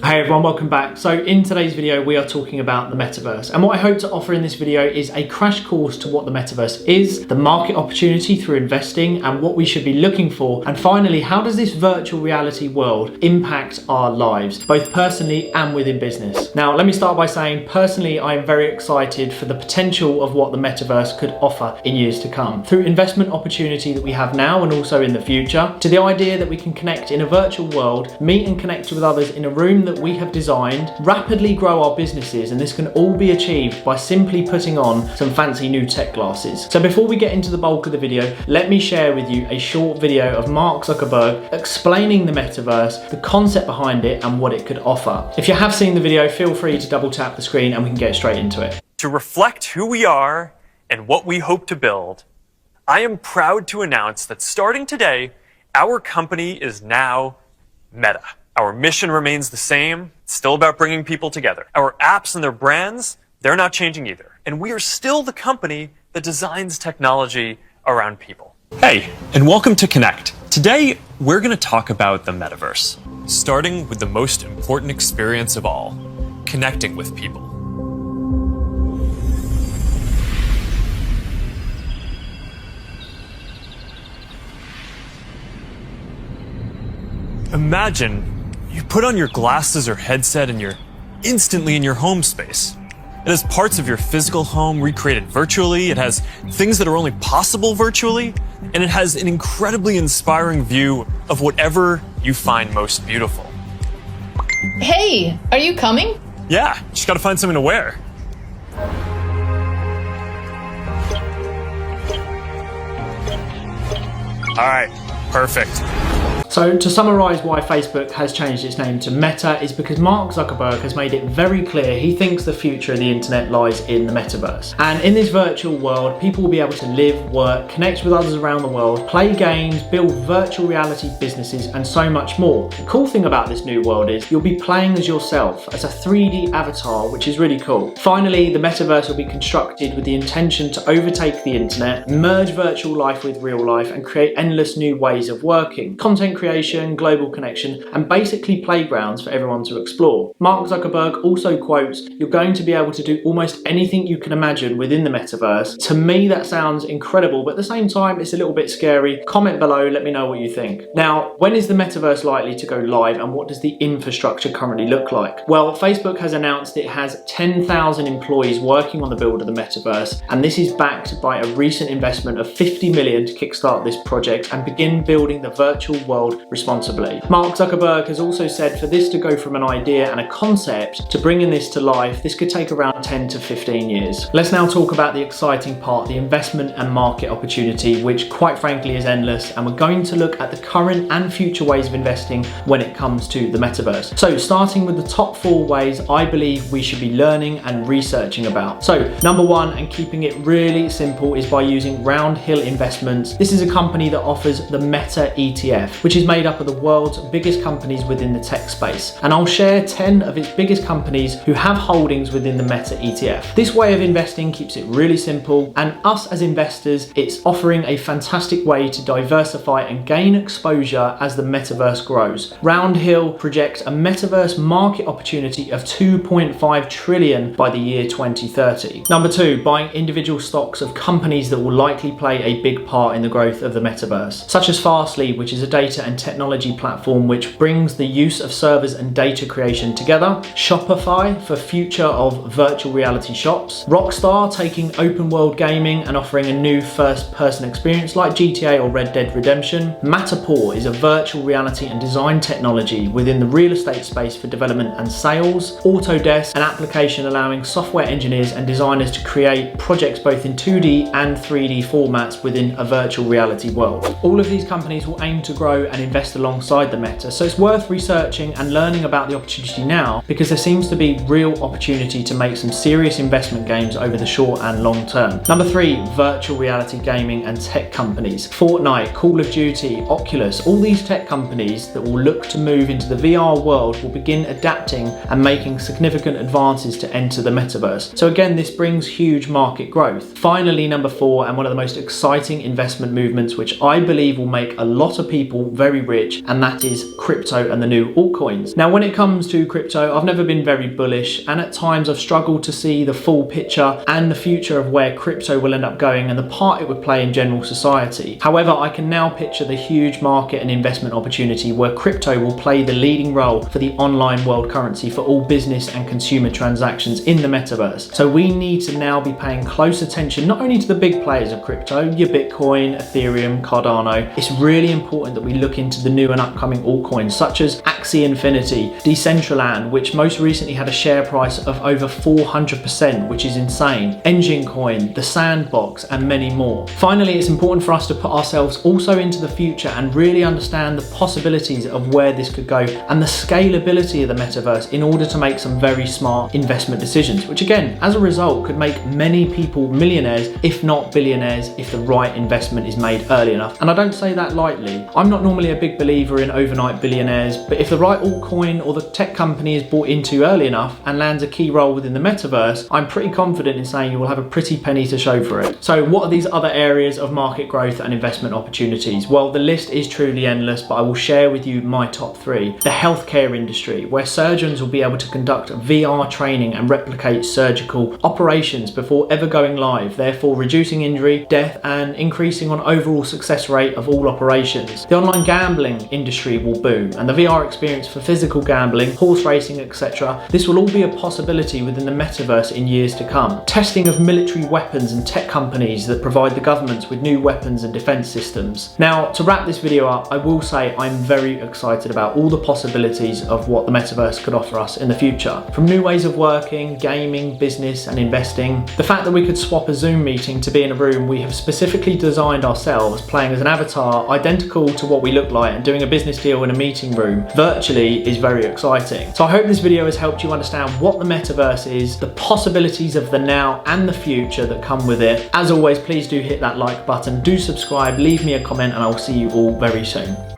Hey everyone, welcome back. So in today's video, we are talking about the Metaverse. And what I hope to offer in this video is a crash course to what the Metaverse is, the market opportunity through investing and what we should be looking for. And finally, how does this virtual reality world impact our lives, both personally and within business? Now, let me start by saying, personally, I am very excited for the potential of what the Metaverse could offer in years to come. Through investment opportunity that we have now and also in the future, to the idea that we can connect in a virtual world, meet and connect with others in a room that we have designed, rapidly grow our businesses, and this can all be achieved by simply putting on some fancy new tech glasses. So before we get into the bulk of the video, let me share with you a short video of Mark Zuckerberg explaining the Metaverse, the concept behind it, and what it could offer. If you have seen the video, feel free to double tap the screen and we can get straight into it. To reflect who we are and what we hope to build, I am proud to announce that starting today, our company is now Meta. Our mission remains the same. It's still about bringing people together. Our apps and their brands, they're not changing either. And we are still the company that designs technology around people. Hey, and welcome to Connect. Today, we're going to talk about the Metaverse, starting with the most important experience of all, connecting with people. Imagine you put on your glasses or headset and you're instantly in your home space. It has parts of your physical home recreated virtually, it has things that are only possible virtually, and it has an incredibly inspiring view of whatever you find most beautiful. Hey, are you coming? Yeah, just gotta find something to wear. All right, perfect. So to summarize why Facebook has changed its name to Meta is because Mark Zuckerberg has made it very clear he thinks the future of the internet lies in the Metaverse. And in this virtual world, people will be able to live, work, connect with others around the world, play games, build virtual reality businesses, and so much more. The cool thing about this new world is you'll be playing as yourself, as a 3D avatar, which is really cool. Finally, the Metaverse will be constructed with the intention to overtake the internet, merge virtual life with real life, and create endless new ways of working. Content creation, global connection, and basically playgrounds for everyone to explore. Mark Zuckerberg also quotes, "You're going to be able to do almost anything you can imagine within the Metaverse." To me, that sounds incredible, but at the same time, it's a little bit scary. Comment below, let me know what you think. Now, when is the Metaverse likely to go live, and what does the infrastructure currently look like? Well, Facebook has announced it has 10,000 employees working on the build of the Metaverse, and this is backed by a recent investment of 50 million to kickstart this project and begin building the virtual world responsibly. Mark Zuckerberg has also said for this to go from an idea and a concept to bringing this to life, this could take around 10 to 15 years. Let's now talk about the exciting part, the investment and market opportunity, which quite frankly is endless, and we're going to look at the current and future ways of investing when it comes to the Metaverse. So starting with the top 4 ways I believe we should be learning and researching about. So number 1, and keeping it really simple, is by using ROUNDHILL Investments. This is a company that offers the Meta ETF, which is made up of the world's biggest companies within the tech space. And I'll share 10 of its biggest companies who have holdings within the Meta ETF. This way of investing keeps it really simple, and us as investors, it's offering a fantastic way to diversify and gain exposure as the Metaverse grows. ROUNDHILL projects a Metaverse market opportunity of 2.5 trillion by the year 2030. Number 2, buying individual stocks of companies that will likely play a big part in the growth of the Metaverse, such as Fastly, which is a data and technology platform which brings the use of servers and data creation together, Shopify for future of virtual reality shops, Rockstar taking open world gaming and offering a new first person experience like GTA or Red Dead Redemption, Matterport is a virtual reality and design technology within the real estate space for development and sales, Autodesk, an application allowing software engineers and designers to create projects both in 2D and 3D formats within a virtual reality world. All of these companies will aim to grow and invest alongside the Meta, so it's worth researching and learning about the opportunity now, because there seems to be real opportunity to make some serious investment gains over the short and long term. Number 3, virtual reality gaming and tech companies. Fortnite, Call of Duty, Oculus, all these tech companies that will look to move into the VR world will begin adapting and making significant advances to enter the Metaverse. So again, this brings huge market growth. Finally, number 4, and one of the most exciting investment movements which I believe will make a lot of people very very rich, and that is crypto and the new altcoins. Now, when it comes to crypto, I've never been very bullish, and at times I've struggled to see the full picture and the future of where crypto will end up going and the part it would play in general society. However, I can now picture the huge market and investment opportunity where crypto will play the leading role for the online world currency for all business and consumer transactions in the metaverse. So we need to now be paying close attention not only to the big players of crypto, your Bitcoin, Ethereum, Cardano. It's really important that we look into the new and upcoming altcoins such as Axie Infinity, Decentraland, which most recently had a share price of over 400%, which is insane, Engine Coin, the Sandbox, and many more. Finally, it's important for us to put ourselves also into the future and really understand the possibilities of where this could go and the scalability of the metaverse in order to make some very smart investment decisions, which again, as a result, could make many people millionaires, if not billionaires, if the right investment is made early enough. And I don't say that lightly. I'm not normally a big believer in overnight billionaires, but if the right altcoin or the tech company is bought into early enough and lands a key role within the metaverse, I'm pretty confident in saying you will have a pretty penny to show for it. So what are these other areas of market growth and investment opportunities? Well, the list is truly endless, but I will share with you my top three. The healthcare industry, where surgeons will be able to conduct VR training and replicate surgical operations before ever going live, therefore reducing injury, death, and increasing on overall success rate of all operations. The online gambling industry will boom, and the VR experience for physical gambling, horse racing, etc. This will all be a possibility within the metaverse in years to come. Testing of military weapons and tech companies that provide the governments with new weapons and defense systems. Now, to wrap this video up, I will say I'm very excited about all the possibilities of what the metaverse could offer us in the future. From new ways of working, gaming, business, and investing. The fact that we could swap a Zoom meeting to be in a room we have specifically designed ourselves, playing as an avatar identical to what we look like and doing a business deal in a meeting room virtually is very exciting. So I hope this video has helped you understand what the metaverse is, the possibilities of the now and the future that come with it. As always, please do hit that like button, do subscribe, leave me a comment, and I will see you all very soon.